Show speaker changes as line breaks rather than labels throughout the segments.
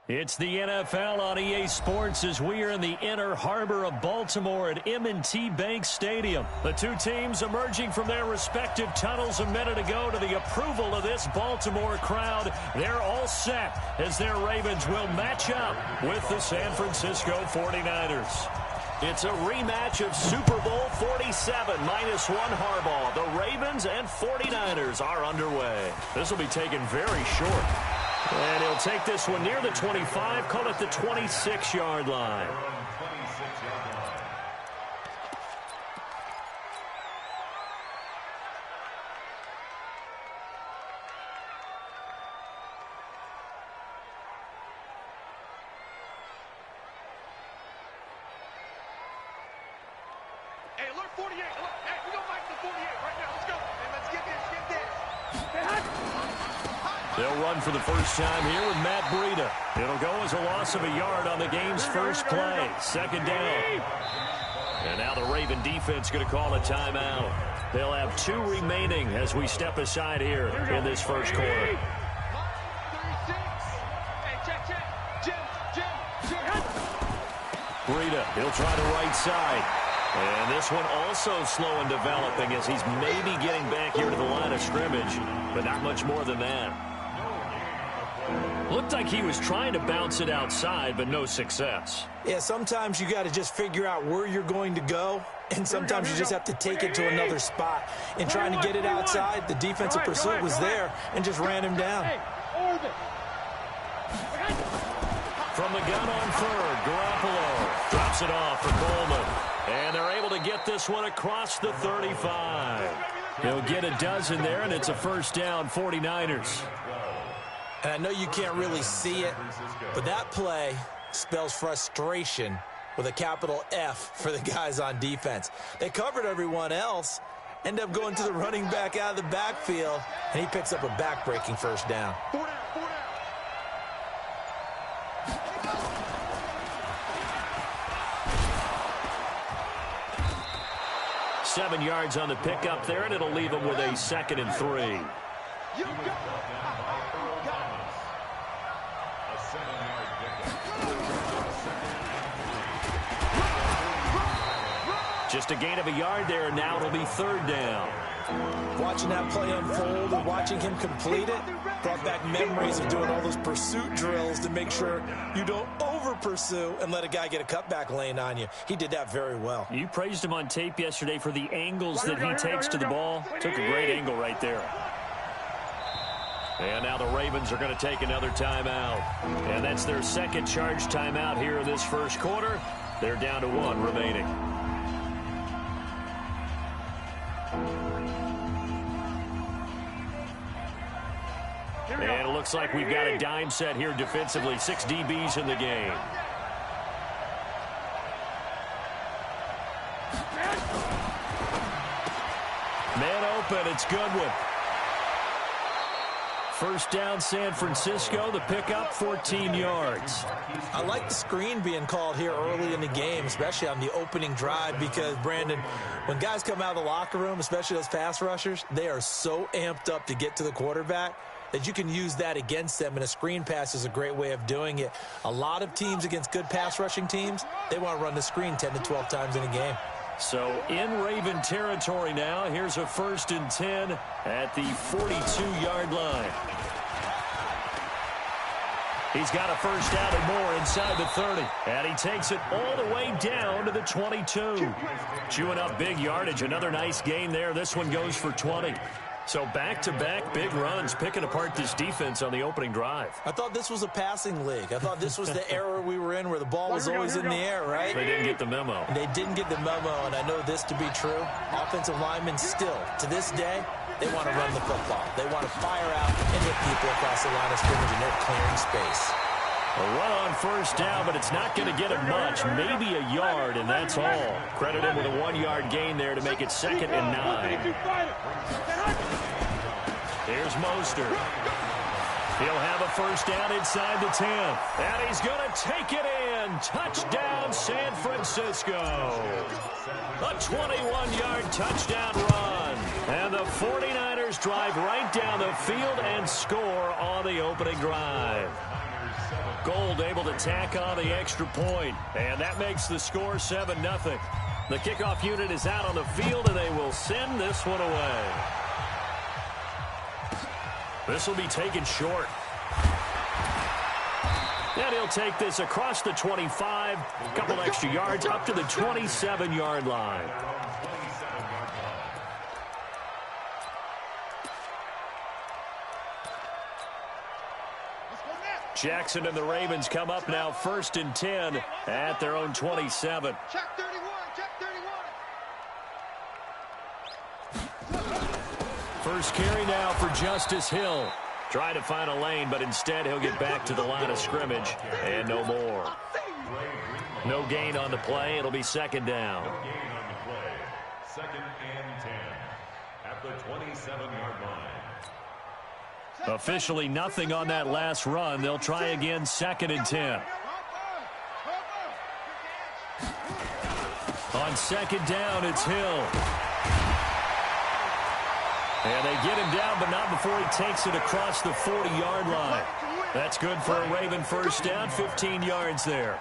It's the NFL on EA Sports as we are in the inner harbor of Baltimore at M&T Bank Stadium. The two teams emerging from their respective tunnels a minute ago to the approval of this Baltimore crowd. They're all set as their Ravens will match up with the San Francisco 49ers. It's a rematch of Super Bowl 47 minus one Harbaugh. The Ravens and 49ers are underway. This will be taken very short. And he'll take this one near the 25, call it the 26-yard line.
Hey, alert 48. Hey, we gonna make the 48 right now. Let's go. Hey, let's get this,
They'll run for the first time here with Matt Breida. It'll go as a loss of a yard on the game's first play. Second down. And now the Raven defense going to call a timeout. They'll have 2 remaining as we step aside here in this first quarter.
Hey, check. Jim.
Breida, he'll try the right side. And this one also slow in developing as he's maybe getting back here to the line of scrimmage, but not much more than that. Looked like he was trying to bounce it outside, but no success.
Yeah, sometimes you got to just figure out where you're going to go, and sometimes you just have to take it to another spot. In trying to get it outside, the defensive pursuit was there and just ran him down.
From the gun on third, Garoppolo drops it off for Coleman. And they're able to get this one across the 35. He'll get a dozen there, and it's a first down, 49ers.
And I know you can't really see it, but that play spells frustration with a capital F for the guys on defense. They covered everyone else, end up going to the running back out of the backfield, and he picks up a back-breaking first down.
7 yards on the pickup there, and it'll leave him with a 2nd and 3. Just a gain of a yard there, and now it'll be 3rd down.
Watching that play unfold and watching him complete it brought back memories of doing all those pursuit drills to make sure you don't over-pursue and let a guy get a cutback lane on you. He did that very well.
You praised him on tape yesterday for the angles that he takes to the ball. Took a great angle right there. And now the Ravens are going to take another timeout. And that's their second charge timeout here in this first quarter. They're down to 1 remaining. And it looks like we've got a dime set here defensively. 6 DBs in the game. Man open, it's Goodwin. First down, San Francisco. The pickup, 14 yards.
I like the screen being called here early in the game, especially on the opening drive, because, Brandon, when guys come out of the locker room, especially those pass rushers, they are so amped up to get to the quarterback that you can use that against them, and a screen pass is a great way of doing it. A lot of teams against good pass rushing teams, they want to run the screen 10 to 12 times in a game.
So in Raven territory now, here's a 1st and 10 at the 42-yard line. He's got a first down and more inside the 30. And he takes it all the way down to the 22. Chewing up big yardage. Another nice gain there. This one goes for 20. So back-to-back big runs, picking apart this defense on the opening drive.
I thought this was a passing league. I thought this was the era we were in where the ball was always in the air, right?
They didn't get the memo.
They didn't get the memo, and I know this to be true. Offensive linemen still, to this day, they want to run the football. They want to fire out and hit people across the line of scrimmage, and they're clearing space.
A run on first down, but it's not going to get him much. Maybe a yard, and that's all. Credit him with a 1-yard gain there to make it 2nd and 9. Here's Mostert. He'll have a first down inside the 10. And he's going to take it in. Touchdown, San Francisco. A 21-yard touchdown run. And the 49ers drive right down the field and score on the opening drive. Gold able to tack on the extra point, and that makes the score 7-0. The kickoff unit is out on the field, and they will send this one away. This will be taken short. And he'll take this across the 25, a couple extra yards up to the 27-yard line. Jackson and the Ravens come up now 1st and 10 at their own 27.
Check 31, check 31.
First carry now for Justice Hill. Trying to find a lane, but instead he'll get back to the line of scrimmage and no more. No gain on the play. It'll be 2nd down.
No gain on the play. 2nd and 10 at the 27-yard line.
Officially nothing on that last run. They'll try again 2nd and 10. On 2nd down, it's Hill. And they get him down, but not before he takes it across the 40-yard line. That's good for a Raven first down, 15 yards there.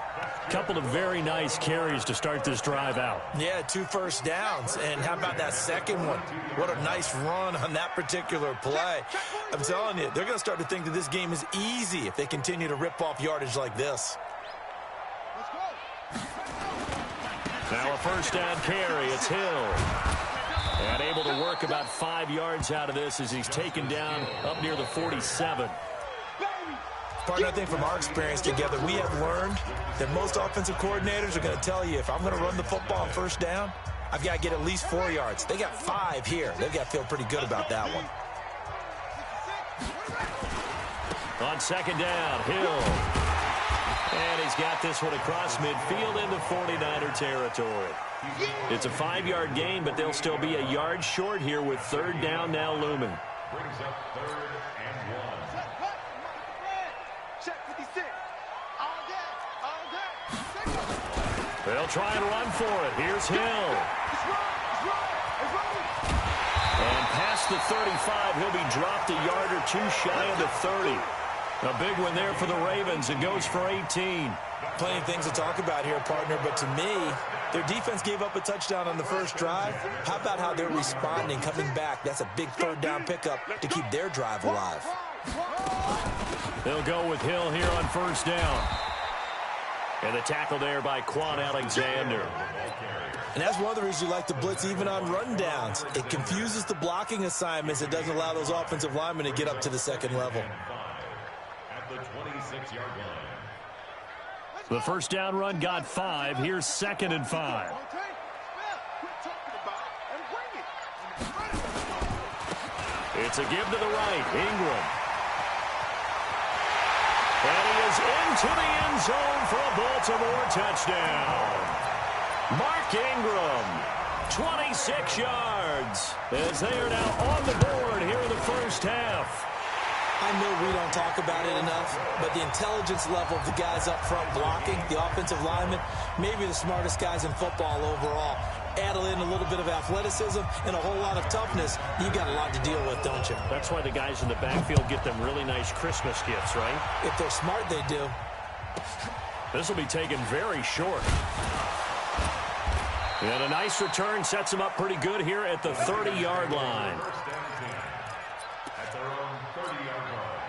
Couple of very nice carries to start this drive out.
Yeah, 2 first downs. And how about that second one? What a nice run on that particular play. I'm telling you, they're going to start to think that this game is easy if they continue to rip off yardage like this.
Now a first down carry. It's Hill. And able to work about 5 yards out of this as he's taken down up near the 47.
Partner, I think from our experience together, we have learned that most offensive coordinators are going to tell you, if I'm going to run the football on first down, I've got to get at least 4 yards. They got 5 here. They've got to feel pretty good about that one.
On 2nd down, Hill. And he's got this one across midfield into 49er territory. It's a 5-yard gain, but they'll still be a yard short here with 3rd down now looming.
Brings up 3rd and 1.
Check 56. All day.
They'll try and run for it. Here's Hill. And past the 35, he'll be dropped a yard or 2 shy of the 30. A big one there for the Ravens. It goes for 18.
Plenty of things to talk about here, partner, but to me, their defense gave up a touchdown on the first drive. How about how they're responding, coming back? That's a big 3rd down pickup to keep their drive alive.
They'll go with Hill here on first down. And the tackle there by Quan Alexander.
And that's one of the reasons you like to blitz even on rundowns. It confuses the blocking assignments. It doesn't allow those offensive linemen to get up to the 2nd level.
At the 26-yard line.
The first down run got 5. Here's 2nd and 5. It's a give to the right. Ingram. And he is into the end zone for a Baltimore touchdown. Mark Ingram, 26 yards, as they are now on the board here in the first half.
I know we don't talk about it enough, but the intelligence level of the guys up front blocking, the offensive linemen, maybe the smartest guys in football overall. Add in a little bit of athleticism and a whole lot of toughness, you got a lot to deal with, don't you?
That's why the guys in the backfield get them really nice Christmas gifts, right?
If they're smart, they do.
This will be taken very short. And a nice return sets him up pretty good here at the 30-yard line.
At their own 30-yard line.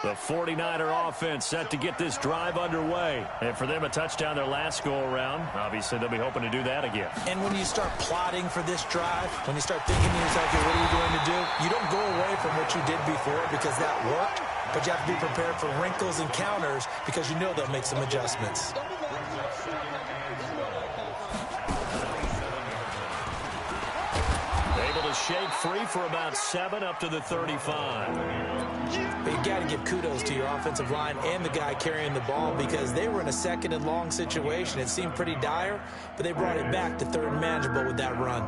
The 49er offense set to get this drive underway. And for them, a touchdown their last go-around. Obviously, they'll be hoping to do that again.
And when you start plotting for this drive, when you start thinking to yourself, okay, what are we going to do? You don't go away from what you did before because that worked, but you have to be prepared for wrinkles and counters because you know they'll make some adjustments.
Able to shake free for about 7 up to the 35.
But you got to give kudos to your offensive line and the guy carrying the ball because they were in a 2nd and long situation. It seemed pretty dire, but they brought it back to 3rd and manageable with that run.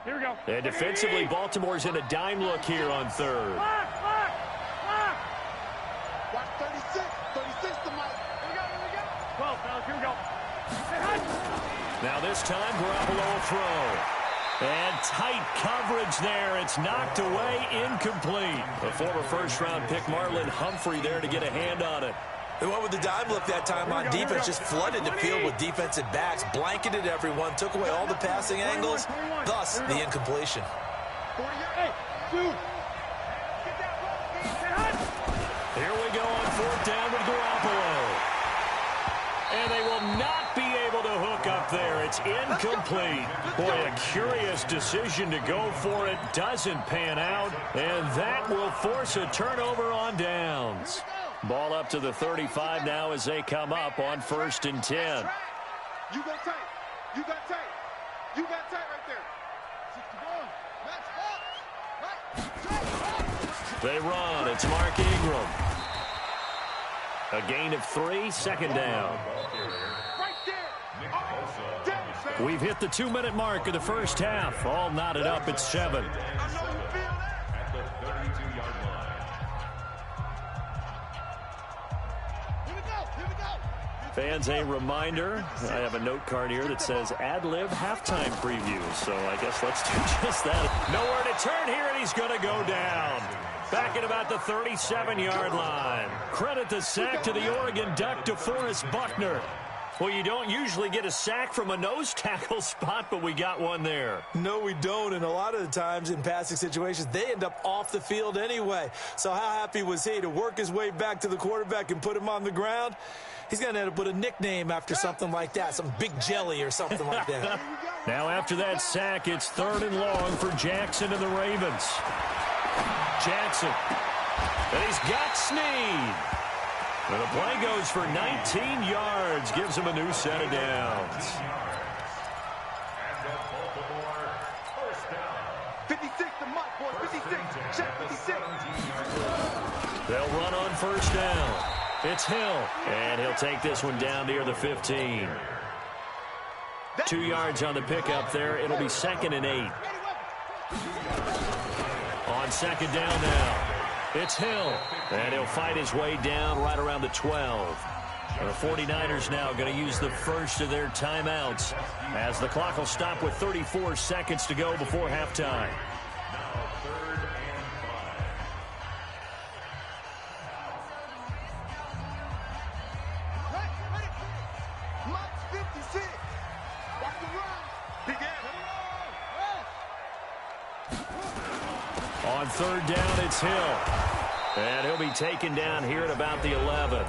Here we go.
And defensively, Baltimore's in a dime look here on 3rd.
Watch 36. 36 to Mike. Here we go. 12, fellas. Here we go.
Now this time, Garoppolo will throw. And tight coverage there. It's knocked away, incomplete. The former first-round pick Marlon Humphrey there to get a hand on it.
They went with the dime look that time on defense, just flooded the field with defensive backs, blanketed everyone, took away all the passing angles, thus the incompletion.
Here we go on fourth down with Garoppolo. And they will not be able to hook up there. It's incomplete. Boy, a curious decision to go for it. Doesn't pan out. And that will force a turnover on downs. Ball up to the 35 now as they come up on 1st and 10.
You got tight. You got tight. You got tight right there. 61.
They run. It's Mark Ingram. A gain of 3, second down.
Right there.
We've hit the 2-minute mark of the first half. All knotted up at 7.
I know you feel that.
At the 32-yard line.
Here we go. Here we go.
Fans, a reminder, I have a note card here that says ad-lib halftime preview. So I guess let's do just that. Nowhere to turn here, and he's going to go down. Back at about the 37-yard line. Credit the sack to the Oregon Duck, DeForest Buckner. Well, you don't usually get a sack from a nose tackle spot, but we got one there.
No, we don't, and a lot of the times in passing situations, they end up off the field anyway. So how happy was he to work his way back to the quarterback and put him on the ground? He's going to end up with a nickname after something like that, some Big Jelly or something like that.
Now after that sack, it's 3rd and long for Jackson and the Ravens. Jackson. And he's got Snead. And the play goes for 19 yards. Gives him a new set of downs.
56 to Mike, boy. 56. Check 56.
They'll run on 1st down. It's Hill. And he'll take this one down near the 15. 2 yards on the pickup there. It'll be 2nd and 8. On 2nd down now. It's Hill. And he'll fight his way down right around the 12. The 49ers now going to use the first of their timeouts as the clock will stop with 34 seconds to go before halftime. On 3rd down, it's Hill. And he'll be taken down here at about the 11.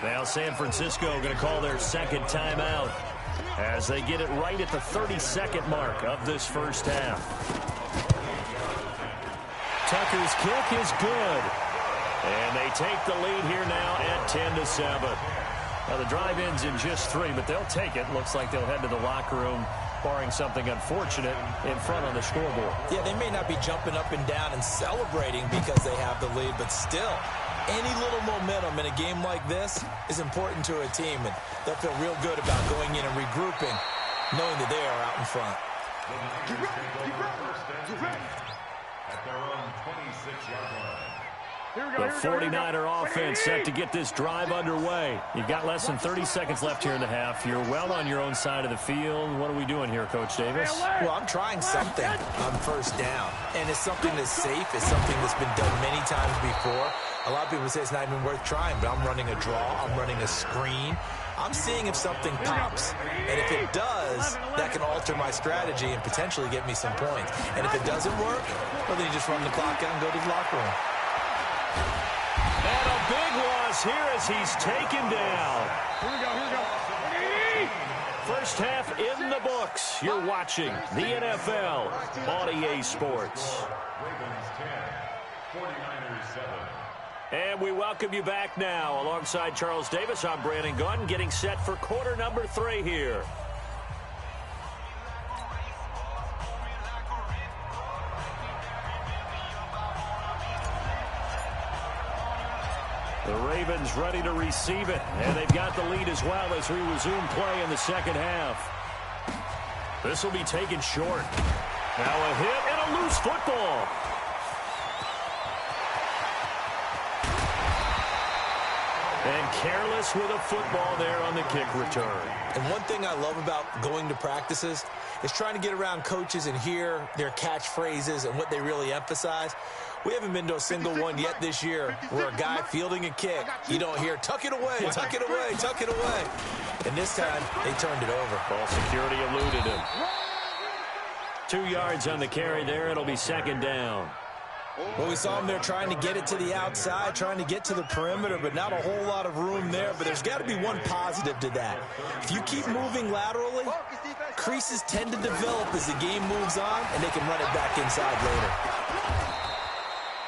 Now San Francisco going to call their 2nd timeout as they get it right at the 32nd mark of this first half. Tucker's kick is good. And they take the lead here now at 10-7. Now the drive ends in just 3, but they'll take it. Looks like they'll head to the locker room, barring something unfortunate, in front on the scoreboard.
Yeah, they may not be jumping up and down and celebrating because they have the lead, but still, any little momentum in a game like this is important to a team, and they'll feel real good about going in and regrouping, knowing that they are out in front.
At their own 26-yard line.
The 49er offense set to get this drive underway. You've got less than 30 seconds left here in the half. You're well on your own side of the field. What are we doing here, Coach Davis?
Well, I'm trying something on 1st down, and it's something that's safe. It's something that's been done many times before. A lot of people say it's not even worth trying, but I'm running a draw. I'm running a screen. I'm seeing if something pops. And if it does, that can alter my strategy and potentially get me some points. And if it doesn't work, well, then you just run the clock out and go to the locker room.
And a big loss here as he's taken down.
Here we go. Here we go.
First half in the books. You're watching the NFL on EA Sports.
Ravens 10, 49ers 7.
And we welcome you back now. Alongside Charles Davis, I'm Brandon Gunn, getting set for quarter number 3 here. The Ravens ready to receive it, and they've got the lead as well as we resume play in the second half. This will be taken short. Now a hit and a loose football. And careless with a football there on the kick return.
And one thing I love about going to practices is trying to get around coaches and hear their catchphrases and what they really emphasize. We haven't been to a single one yet this year where a guy fielding a kick, you don't hear, tuck it away, tuck it away, tuck it away. And this time, they turned it over.
Ball security eluded him. 2 yards on the carry there. It'll be second down.
Well, we saw him there trying to get it to the outside, trying to get to the perimeter, but not a whole lot of room there. But there's got to be one positive to that. If you keep moving laterally, creases tend to develop as the game moves on, and they can run it back inside later.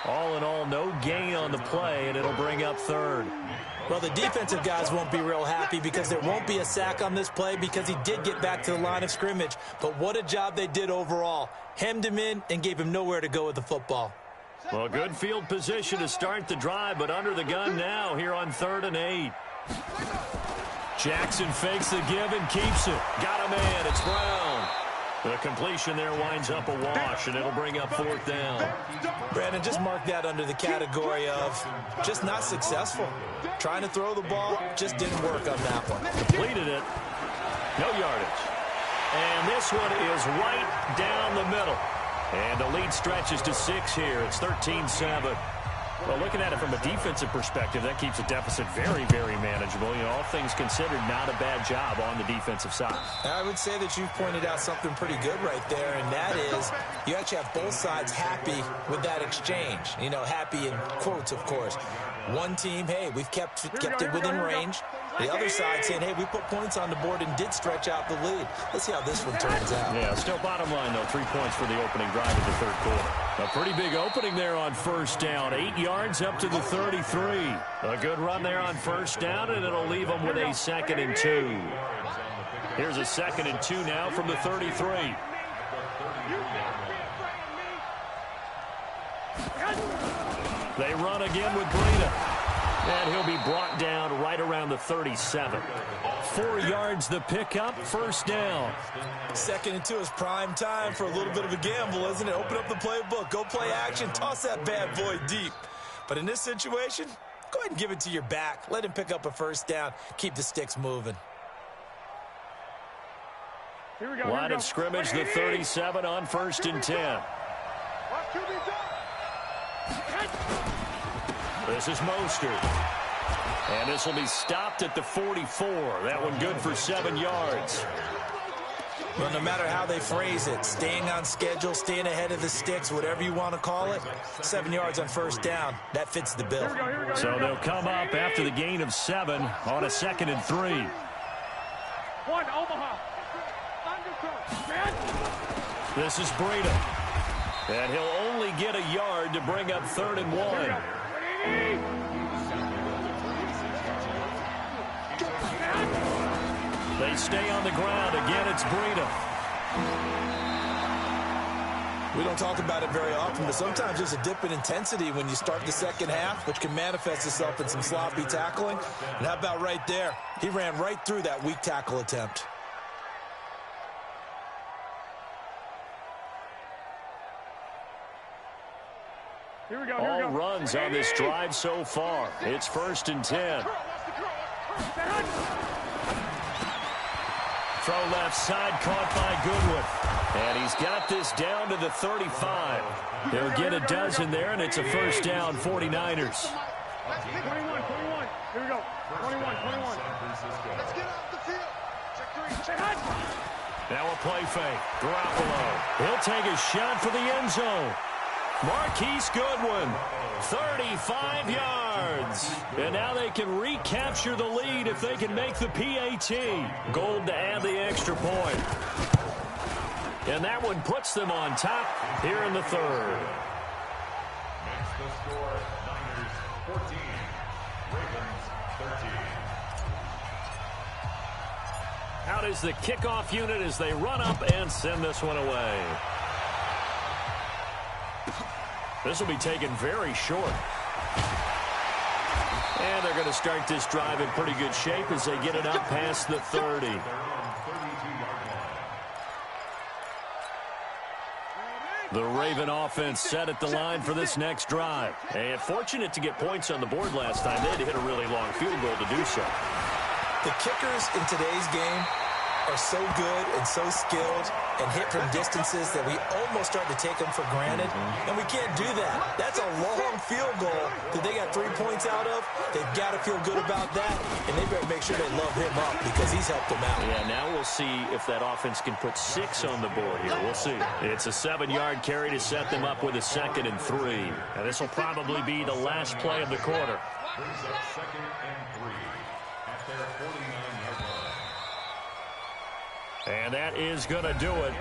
All in all, no gain on the play, and it'll bring up third.
Well, the defensive guys won't be real happy because there won't be a sack on this play because he did get back to the line of scrimmage. But what a job they did overall. Hemmed him in and gave him nowhere to go with the football.
Well, good field position to start the drive, but under the gun now here on 3rd and 8. Jackson fakes the give and keeps it. Got a man. It's Brown. The completion there winds up a wash, and it'll bring up 4th down.
Brandon, just mark that under the category of just not successful. Trying to throw the ball, just didn't work on that one.
Completed it. No yardage. And this one is right down the middle. And the lead stretches to 6 here. It's 13-7. Well, looking at it from a defensive perspective, that keeps a deficit very, very manageable. You know, all things considered, not a bad job on the defensive side.
I would say that you've pointed out something pretty good right there, and that is you actually have both sides happy with that exchange. You know, happy in quotes, of course. One team, hey, we've kept it within range. The other side saying, hey, we put points on the board and did stretch out the lead. Let's see how this one turns out.
Yeah, still bottom line, though, 3 points for the opening drive of the 3rd quarter. A pretty big opening there on 1st down. 8 yards up to the 33. A good run there on 1st down, and it'll leave them with a 2nd and 2. Here's a 2nd and 2 now from the 33. They run again with Breida. And he'll be brought down right around the 37. 4 yards the pickup, 1st down.
2nd and 2 is prime time for a little bit of a gamble, isn't it? Open up the playbook, go play action, toss that bad boy deep. But in this situation, go ahead and give it to your back. Let him pick up a 1st down, keep the sticks moving.
Here we go.
Line of scrimmage, the 37 on 1st and 10. This is Mostert. And this will be stopped at the 44. That one good for 7 yards.
Well, no matter how they phrase it, staying on schedule, staying ahead of the sticks, whatever you want to call it, 7 yards on 1st down, that fits the bill.
So they'll come up after the gain of 7 on a 2nd and 3.
One, Omaha.
This is Breida. And he'll only get a yard to bring up 3rd and 1. They stay on the ground. Again, it's Breida.
We don't talk about it very often, but sometimes there's a dip in intensity when you start the 2nd half, which can manifest itself in some sloppy tackling. And how about right there? He ran right through that weak tackle attempt.
Here we go.
All runs on this drive so far. It's 1st and 10. Throw left side, caught by Goodwin. And he's got this down to the 35. He'll get a dozen there, and it's a 1st down, 49ers.
21. Here we go. 21. Let's get off the field. Check 3.
Now a play fake. Garoppolo. He'll take a shot for the end zone. Marquise Goodwin, 35 yards. And now they can recapture the lead if they can make the PAT. Gold to add the extra point. And that one puts them on top here in the 3rd.
Makes the score Niners 14, Ravens 13.
Out is the kickoff unit as they run up and send this one away. This will be taken very short. And they're going to start this drive in pretty good shape as they get it up past the 30. The Raven offense set at the line for this next drive. And fortunate to get points on the board last time. They had to hit a really long field goal to do so.
The kickers in today's game are so good and so skilled and hit from distances that we almost start to take them for granted, and we can't do that. That's a long field goal that they got 3 points out of. They've got to feel good about that, and they better make sure they love him up because he's helped them out.
Yeah, now we'll see if that offense can put 6 on the board here. We'll see. It's a 7-yard carry to set them up with a 2nd and 3. And this will probably be the last play of the quarter.
Brings up 2nd and 3 at their 49-yard line.
And that is going to do it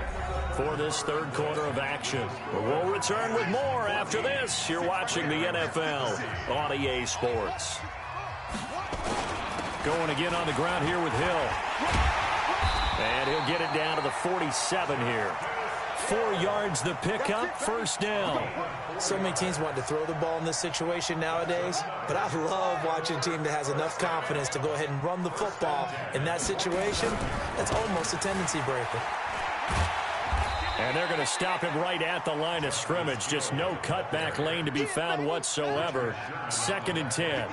for this third quarter of action. We'll return with more after this. You're watching the NFL on EA Sports. Going again on the ground here with Hill. And he'll get it down to the 47 here. 4 yards the pickup, first down.
So many teams want to throw the ball in this situation nowadays, but I love watching a team that has enough confidence to go ahead and run the football. In that situation, that's almost a tendency breaker.
And they're going to stop him right at the line of scrimmage. Just no cutback lane to be found whatsoever. 2nd and 10.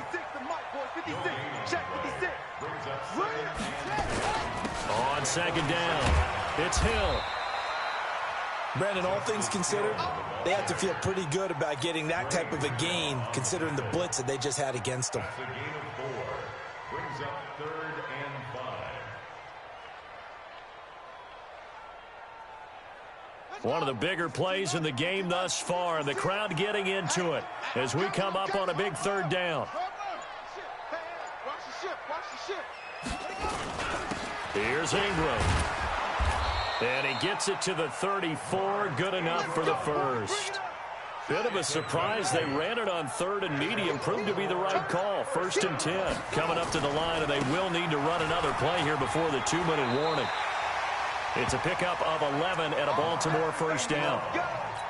On 2nd down, it's Hill.
Brandon, all things considered, they have to feel pretty good about getting that type of a gain, considering the blitz that they just had against them.
That's a gain of 4. Brings up 3rd and 5.
One of the bigger plays in the game thus far, and the crowd getting into it as we come up on a big 3rd down. Here's Ingram. And he gets it to the 34. Good enough for the first. Bit of a surprise. They ran it on 3rd and medium. Proved to be the right call. 1st and 10. Coming up to the line, and they will need to run another play here before the 2-minute warning. It's a pickup of 11 and a Baltimore first down.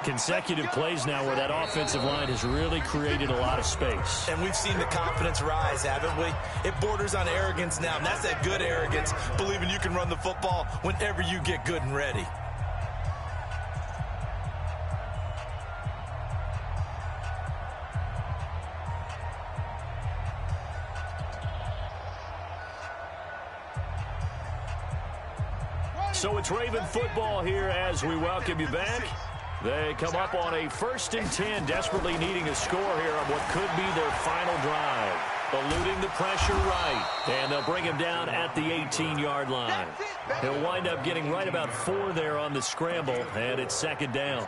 Consecutive plays now where that offensive line has really created a lot of space.
And we've seen the confidence rise, haven't we? It borders on arrogance now, and that's that good arrogance, believing you can run the football whenever you get good and ready.
So it's Raven football here as we welcome you back. They come up on a 1st and 10, desperately needing a score here on what could be their final drive. Eluding the pressure right, and they'll bring him down at the 18-yard line. He'll wind up getting right about 4 there on the scramble, and it's 2nd down.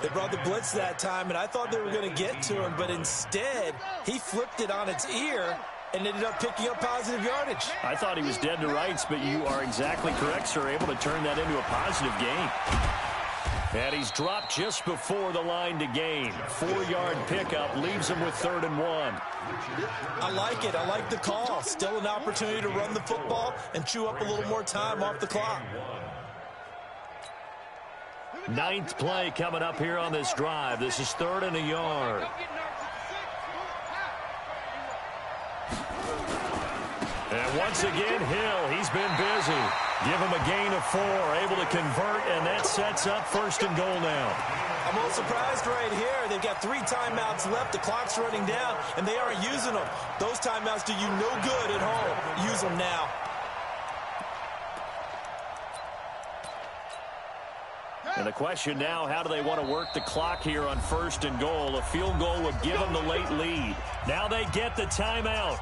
They brought the blitz that time, and I thought they were going to get to him, but instead, he flipped it on its ear and ended up picking up positive yardage.
I thought he was dead to rights, but you are exactly correct, sir, able to turn that into a positive gain. And he's dropped just before the line to gain. 4-yard pickup leaves him with 3rd and 1.
I like it. I like the call. Still an opportunity to run the football and chew up a little more time off the clock.
9th play coming up here on this drive. This is 3rd and a yard. And once again, Hill, he's been busy. Give him a gain of 4, able to convert, and that sets up 1st and goal now.
I'm a little surprised right here. They've got 3 timeouts left. The clock's running down, and they aren't using them. Those timeouts do you no good at home. Use them now.
And the question now, how do they want to work the clock here on 1st and goal? A field goal would give them the late lead. Now they get the timeout.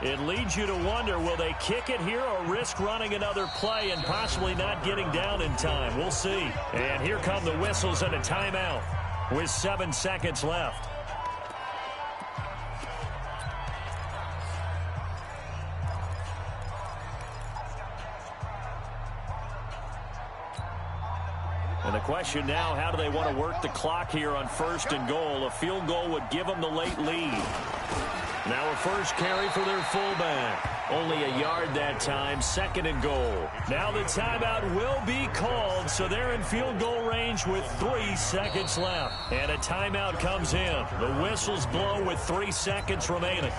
It leads you to wonder, will they kick it here or risk running another play and possibly not getting down in time? We'll see. And here come the whistles and a timeout with 7 seconds left. And the question now, how do they want to work the clock here on 1st and goal? A field goal would give them the late lead. Now a first carry for their fullback. Only a yard that time, 2nd and goal. Now the timeout will be called, so they're in field goal range with 3 seconds left. And a timeout comes in. The whistle's blow with 3 seconds remaining.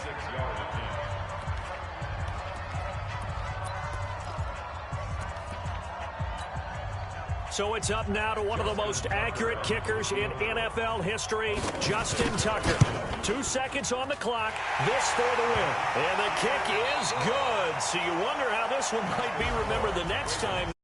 So it's up now to one of the most accurate kickers in NFL history, Justin Tucker. 2 seconds on the clock. This for the win. And the kick is good. So you wonder how this one might be remembered the next time.